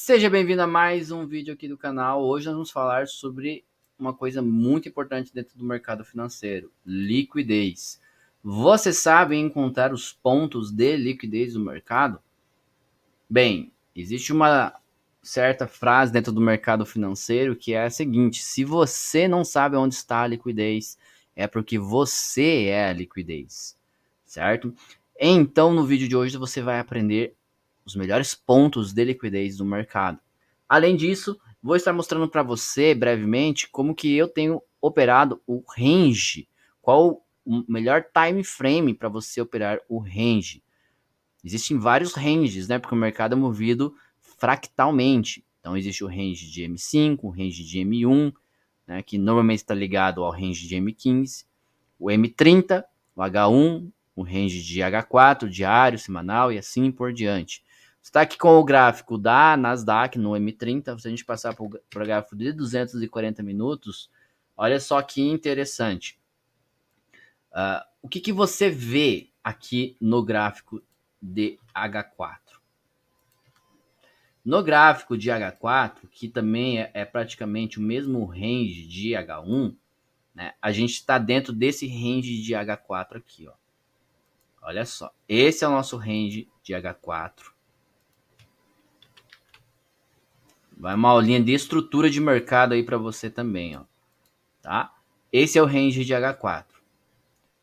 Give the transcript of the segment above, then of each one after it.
Seja bem-vindo a mais um vídeo aqui do canal. Hoje nós vamos falar sobre uma coisa muito importante dentro do mercado financeiro: liquidez. Você sabe encontrar os pontos de liquidez do mercado? Bem, existe uma certa frase dentro do mercado financeiro que é a seguinte: se você não sabe onde está a liquidez, é porque você é a liquidez, certo? Então, no vídeo de hoje você vai aprender os melhores pontos de liquidez do mercado. Além disso, vou estar mostrando para você brevemente como que eu tenho operado o range, qual o melhor time frame para você operar o range. Existem vários ranges, né? Porque o mercado é movido fractalmente. Então existe o range de M5, o range de M1, né, que normalmente está ligado ao range de M15, o M30, o H1, o range de H4, diário, semanal e assim por diante. Você está aqui com o gráfico da Nasdaq no M30, se a gente passar para o gráfico de 240 minutos, olha só que interessante. O que você vê aqui no gráfico de H4? No gráfico de H4, que também é praticamente o mesmo range de H1, né, a gente está dentro desse range de H4 aqui, ó. Olha só, esse é o nosso range de H4. Vai uma aulinha de estrutura de mercado aí para você também, ó. Tá? Esse é o range de H4.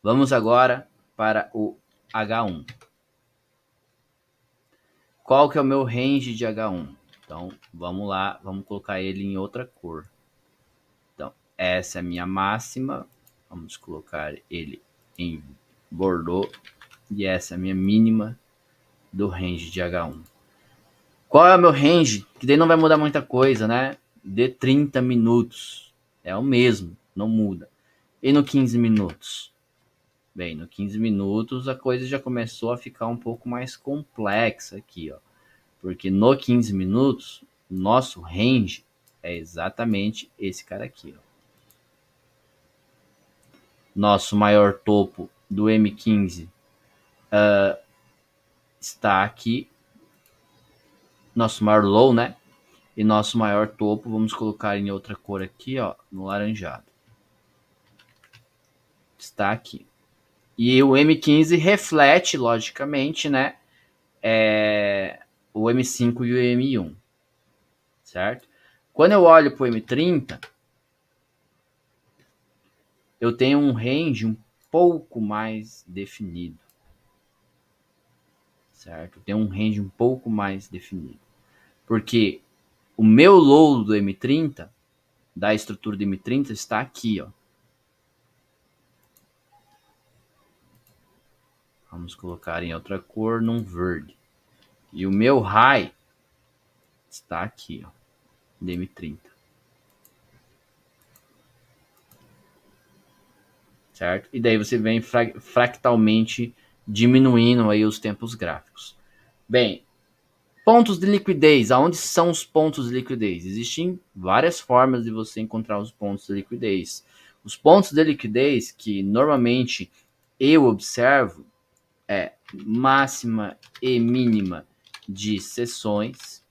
Vamos agora para o H1. Qual que é o meu range de H1? Então, vamos lá, vamos colocar ele em outra cor. Então, essa é a minha máxima. Vamos colocar ele em Bordeaux. E essa é a minha mínima do range de H1. Qual é o meu range? Que daí não vai mudar muita coisa, né? De 30 minutos. É o mesmo, não muda. E no 15 minutos? Bem, no 15 minutos a coisa já começou a ficar um pouco mais complexa aqui, ó. Porque no 15 minutos, nosso range é exatamente esse cara aqui, ó. Nosso maior topo do M15 está aqui. Nosso maior low, né? E nosso maior topo, vamos colocar em outra cor aqui, ó, no laranjado. Está aqui. E o M15 reflete, logicamente, né? O M5 e o M1, certo? Quando eu olho para o M30, eu tenho um range um pouco mais definido, certo? Eu tenho um range um pouco mais definido. Porque o meu low do M30, da estrutura do M30, está aqui, ó. Vamos colocar em outra cor, num verde. E o meu high está aqui, ó, do M30. Certo? E daí você vem fractalmente diminuindo aí os tempos gráficos. Bem, pontos de liquidez. Aonde são os pontos de liquidez? Existem várias formas de você encontrar os pontos de liquidez. Os pontos de liquidez que normalmente eu observo é máxima e mínima de sessões,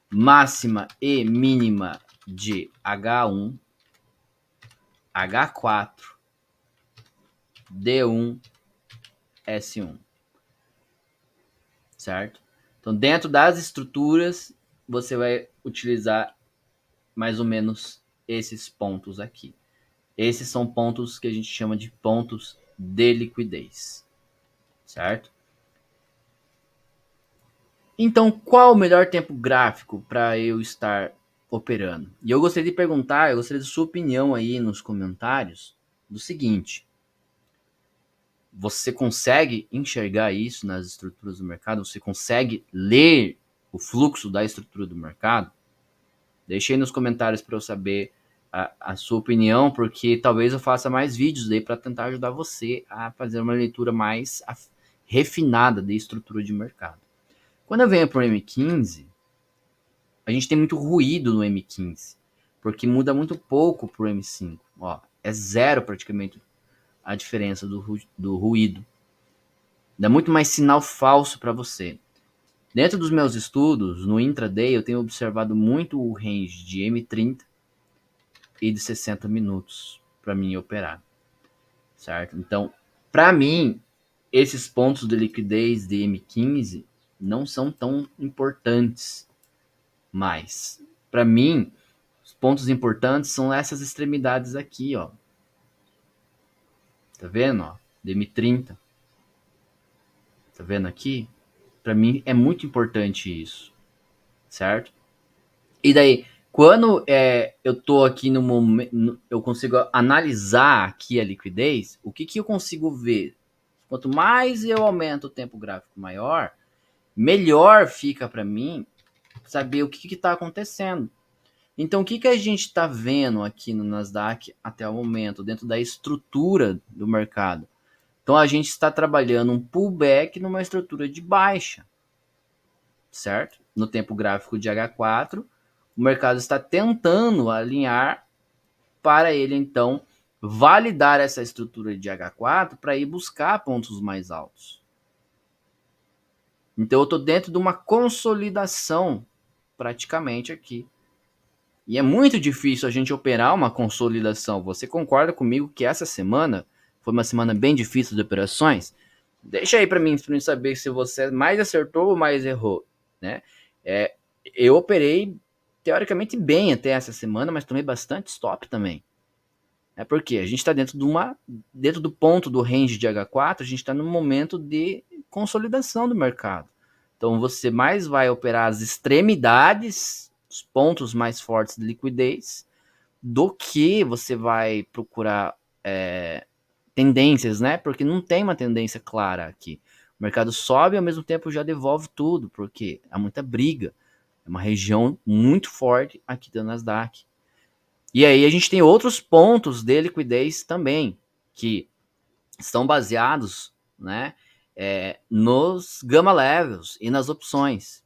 máxima e mínima de H1, H4, D1, S1, certo? Então, dentro das estruturas, você vai utilizar mais ou menos esses pontos aqui. Esses são pontos que a gente chama de pontos de liquidez, certo? Então, qual o melhor tempo gráfico para eu estar operando? E eu gostaria de perguntar, eu gostaria de sua opinião aí nos comentários do seguinte: você consegue enxergar isso nas estruturas do mercado? Você consegue ler o fluxo da estrutura do mercado? Deixe aí nos comentários para eu saber a sua opinião, porque talvez eu faça mais vídeos aí para tentar ajudar você a fazer uma leitura mais refinada da estrutura de mercado. Quando eu venho para o M15, a gente tem muito ruído no M15, porque muda muito pouco para o M5. Ó, é zero praticamente a diferença do ruído. Dá muito mais sinal falso para você. Dentro dos meus estudos, no intraday, eu tenho observado muito o range de M30 e de 60 minutos para mim operar, certo? Então, para mim, esses pontos de liquidez de M15 não são tão importantes mais. Para mim, os pontos importantes são essas extremidades aqui, ó. Tá vendo, ó? De M30. Tá vendo aqui? Para mim é muito importante isso, certo? E daí, quando eu tô aqui no momento, eu consigo analisar aqui a liquidez, o que que eu consigo ver? Quanto mais eu aumento o tempo gráfico maior, melhor fica para mim saber o que está acontecendo. Então, o que, que a gente está vendo aqui no Nasdaq até o momento, dentro da estrutura do mercado? Então, a gente está trabalhando um pullback numa estrutura de baixa, certo? No tempo gráfico de H4, o mercado está tentando alinhar para ele, então, validar essa estrutura de H4 para ir buscar pontos mais altos. Então, eu estou dentro de uma consolidação, praticamente aqui. E é muito difícil a gente operar uma consolidação. Você concorda comigo que essa semana foi uma semana bem difícil de operações? Deixa aí para mim saber se você mais acertou ou mais errou, né? Eu operei teoricamente bem até essa semana, mas tomei bastante stop também. É porque a gente está dentro do ponto do range de H4, a gente está no momento de consolidação do mercado. Então você mais vai operar as extremidades, os pontos mais fortes de liquidez, do que você vai procurar tendências, né? Porque não tem uma tendência clara aqui. O mercado sobe e ao mesmo tempo já devolve tudo, porque há muita briga. É uma região muito forte aqui do Nasdaq. E aí a gente tem outros pontos de liquidez também, que estão baseados, né, nos gamma levels e nas opções.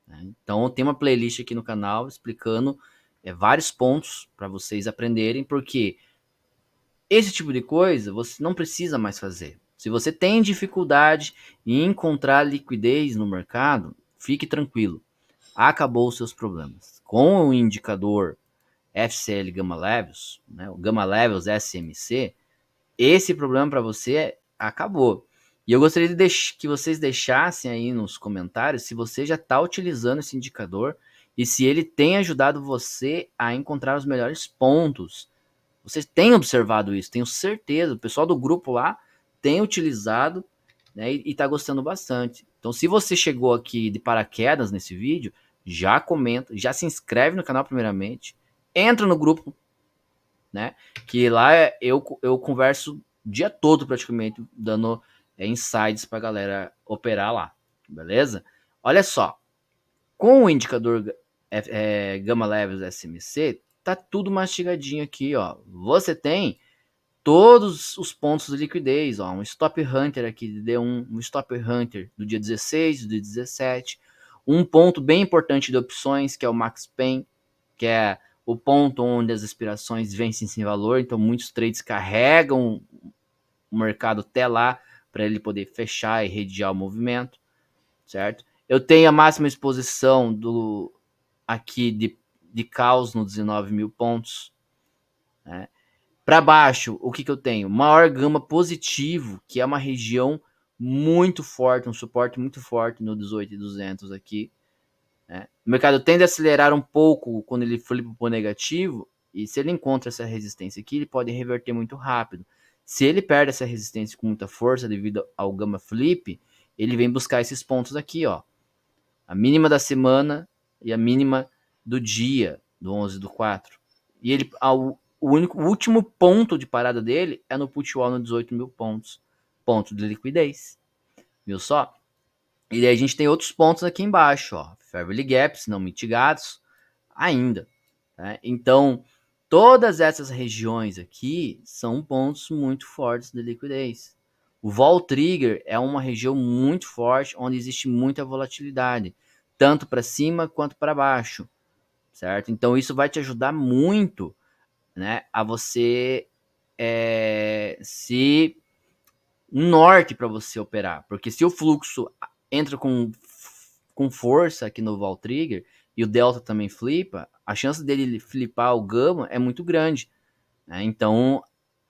Né? Então tem uma playlist aqui no canal explicando vários pontos para vocês aprenderem, porque esse tipo de coisa você não precisa mais fazer. Se você tem dificuldade em encontrar liquidez no mercado, fique tranquilo. Acabou os seus problemas. Com o indicador FCL Gamma Levels, né, o Gamma Levels SMC, esse problema para você acabou. E eu gostaria que vocês deixassem aí nos comentários se você já está utilizando esse indicador e se ele tem ajudado você a encontrar os melhores pontos. Vocês têm observado isso, tenho certeza. O pessoal do grupo lá tem utilizado, né, e está gostando bastante. Então, se você chegou aqui de paraquedas nesse vídeo, já comenta, já se inscreve no canal primeiramente, entra no grupo, né? Que lá eu converso o dia todo praticamente, dando insights para galera operar lá, beleza? Olha só, com o indicador Gamma Levels SMC, tá tudo mastigadinho aqui, ó. Você tem todos os pontos de liquidez, ó, um Stop Hunter aqui de D1, um Stop Hunter do dia 16, do dia 17, um ponto bem importante de opções, que é o Max Pain, que é o ponto onde as expirações vencem sem valor, então muitos trades carregam o mercado até lá para ele poder fechar e reediar o movimento, certo? Eu tenho a máxima exposição aqui de caos no 19 mil pontos, né? Para baixo, o que eu tenho? Maior gama positivo, que é uma região muito forte, um suporte muito forte no 18.200 aqui. Né? O mercado tende a acelerar um pouco quando ele flipa para o negativo, e se ele encontra essa resistência aqui, ele pode reverter muito rápido. Se ele perde essa resistência com muita força devido ao gamma flip, ele vem buscar esses pontos aqui, ó. A mínima da semana e a mínima do dia, do 11/4. E ele, o último ponto de parada dele é no put wall no 18 mil pontos. Ponto de liquidez. Viu só? E daí a gente tem outros pontos aqui embaixo, ó. Fair value gaps não mitigados ainda. Né? Então, todas essas regiões aqui são pontos muito fortes de liquidez. O vol trigger é uma região muito forte, onde existe muita volatilidade, tanto para cima quanto para baixo, certo? Então, isso vai te ajudar muito, né, a você se um norte para você operar, porque se o fluxo entra com com força aqui no Vol Trigger e o Delta também flipa, a chance dele flipar o Gama é muito grande, né? Então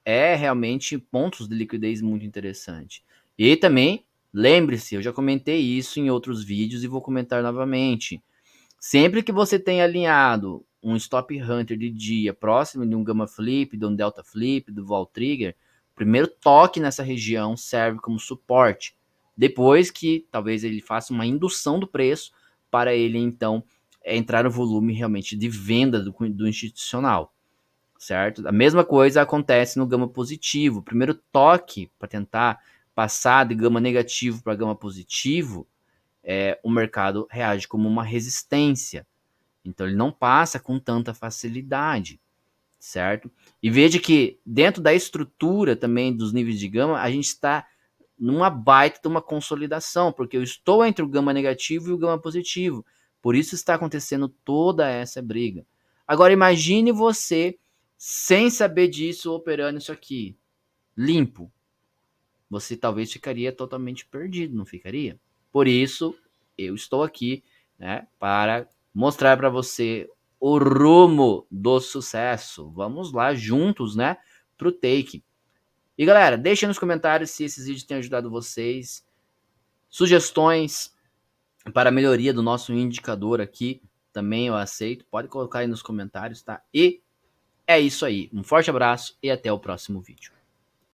é realmente pontos de liquidez muito interessante. E também, lembre-se, eu já comentei isso em outros vídeos e vou comentar novamente. Sempre que você tem alinhado um Stop Hunter de dia próximo de um Gamma Flip, de um Delta Flip, do Vol Trigger, o primeiro toque nessa região serve como suporte. Depois que talvez ele faça uma indução do preço para ele então entrar no volume realmente de venda do institucional, certo? A mesma coisa acontece no gama positivo. O primeiro toque para tentar passar de gama negativo para gama positivo, o mercado reage como uma resistência. Então ele não passa com tanta facilidade, certo? E veja que dentro da estrutura também dos níveis de gama, a gente está numa baita de uma consolidação, porque eu estou entre o gama negativo e o gama positivo. Por isso está acontecendo toda essa briga. Agora imagine você sem saber disso operando isso aqui, limpo. Você talvez ficaria totalmente perdido, não ficaria? Por isso eu estou aqui, né, para mostrar para você o rumo do sucesso. Vamos lá juntos, né, pro take. E galera, deixem nos comentários se esses vídeos têm ajudado vocês. Sugestões para a melhoria do nosso indicador aqui, também eu aceito. Pode colocar aí nos comentários, tá? E é isso aí. Um forte abraço e até o próximo vídeo.